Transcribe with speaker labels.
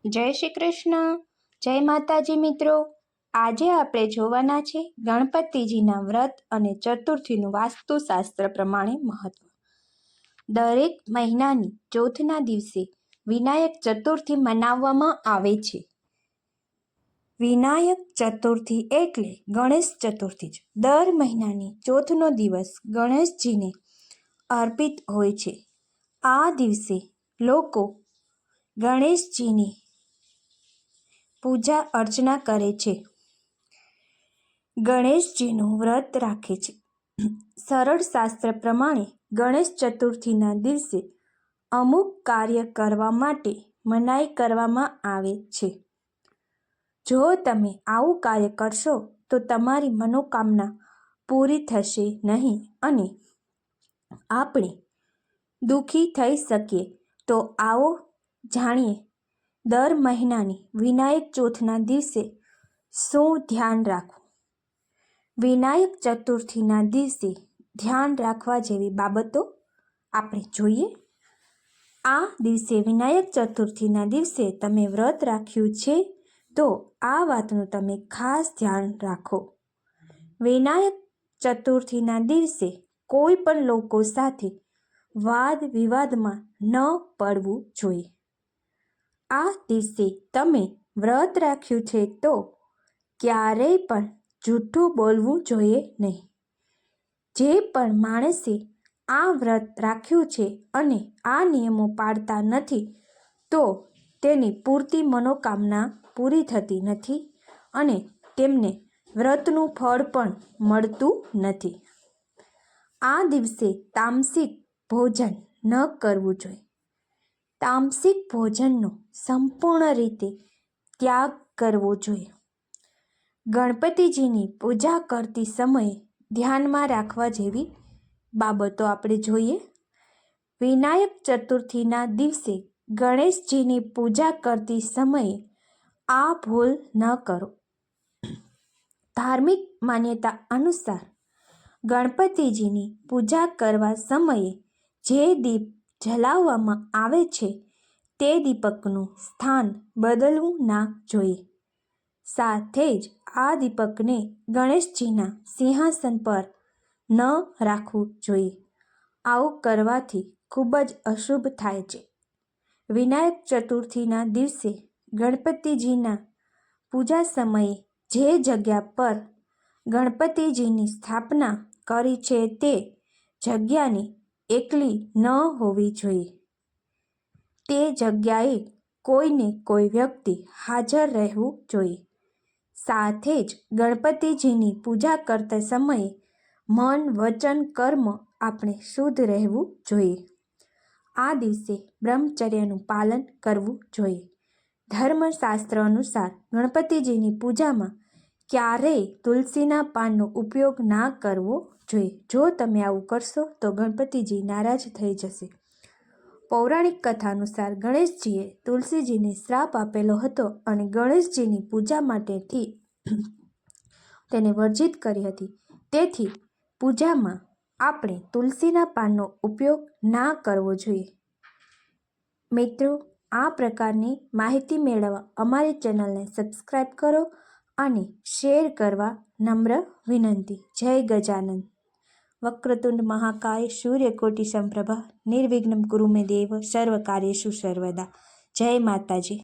Speaker 1: જય શ્રી કૃષ્ણ, જય માતાજી મિત્રો। આજે આપણે જોવાના છે ગણપતિજીના વ્રત અને ચતુર્થીનું વાસ્તુશાસ્ત્ર પ્રમાણે મહત્વ। દરેક મહિનાની ચોથના દિવસે વિનાયક ચતુર્થી મનાવવામાં આવે છે। વિનાયક ચતુર્થી એટલે ગણેશ ચતુર્થી જ। દર મહિનાની ચોથનો દિવસ ગણેશજીને અર્પિત હોય છે। આ દિવસે લોકો ગણેશજીની પૂજા અર્ચના કરે છે, ગણેશજીનું વ્રત રાખે છે। સરળ શાસ્ત્ર પ્રમાણે ગણેશ ચતુર્થીના દિવસે અમુક કાર્ય કરવા માટે મનાઈ કરવામાં આવે છે। જો તમે આવું કાર્ય કરશો તો તમારી મનોકામના પૂરી થશે નહીં અને આપણે દુઃખી થઈ શકીએ। તો આવો જાણીએ દર મહિનાની વિનાયક ચોથના દિવસે શું ધ્યાન રાખવું। વિનાયક ચતુર્થીના દિવસે ધ્યાન રાખવા જેવી બાબતો આપણે જોઈએ। આ દિવસે વિનાયક ચતુર્થીના દિવસે તમે વ્રત રાખ્યું છે તો આ વાતનું તમે ખાસ ધ્યાન રાખો। વિનાયક ચતુર્થીના દિવસે કોઈ પણ લોકો સાથે વાદ વિવાદમાં ન પડવું જોઈએ। આ દિવસે તમે વ્રત રાખ્યું છે તો ક્યારેય પણ જૂઠું બોલવું જોઈએ નહીં। જે પણ માણસે આ વ્રત રાખ્યું છે અને આ નિયમો પાળતા નથી તો તેની પૂરતી મનોકામના પૂરી થતી નથી અને તેમને વ્રતનું ફળ પણ મળતું નથી। આ દિવસે તામસિક ભોજન ન કરવું જોઈએ। તામસિક ભોજનનો સંપૂર્ણ રીતે ત્યાગ કરવો જોઈએ। ગણપતિજીની પૂજા કરતી સમયે ધ્યાનમાં રાખવા જેવી બાબતો આપણે જોઈએ। વિનાયક ચતુર્થીના દિવસે ગણેશજીની પૂજા કરતી સમયે આ ભૂલ ન કરો। ધાર્મિક માન્યતા અનુસાર ગણપતિજીની પૂજા કરવા સમયે જે દીપ જલાવવામાં આવે છે તે દીપકનું સ્થાન બદલવું ના જોઈએ। સાથે જ આ દીપકને ગણેશજીના સિંહાસન પર ન રાખવું જોઈએ। આવું કરવાથી ખૂબ જ અશુભ થાય છે। વિનાયક ચતુર્થીના દિવસે ગણપતિજીના પૂજા સમયે જે જગ્યા પર ગણપતિજીની સ્થાપના કરી છે તે જગ્યાની એકલી ન હોવી જોઈએ। તે જગ્યાએ કોઈને કોઈ વ્યક્તિ હાજર રહેવું જોઈએ। સાથે જ ગણપતિજીની પૂજા કરતા સમયે મન વચન કર્મ આપણે શુદ્ધ રહેવું જોઈએ। આ દિવસે બ્રહ્મચર્યનું પાલન કરવું જોઈએ। ધર્મશાસ્ત્ર અનુસાર ગણપતિજીની પૂજામાં ક્યારેય તુલસીના પાનનો ઉપયોગ ના કરવો જોઈએ। જો તમે આવું કરશો તો ગણપતિજી નારાજ થઈ જશે। પૌરાણિક કથા અનુસાર ગણેશજીએ તુલસીજીને શ્રાપ આપેલો હતો અને ગણેશજીની પૂજા માટેથી તેને વર્જિત કરી હતી। તેથી પૂજામાં આપણે તુલસીના પાનનો ઉપયોગ ના કરવો જોઈએ। મિત્રો, આ પ્રકારની માહિતી મેળવવા અમારી ચેનલને સબસ્ક્રાઈબ કરો અને શેર કરવા નમ્ર વિનંતી। જય ગજાનન। વક્રતુંડ મહાકાય સૂર્યકોટિ સંપ્રભા નિર્વિઘ્नं કુરુ મે દેવ સર્વકાર્યેષુ સર્વદા। જય માતાજી।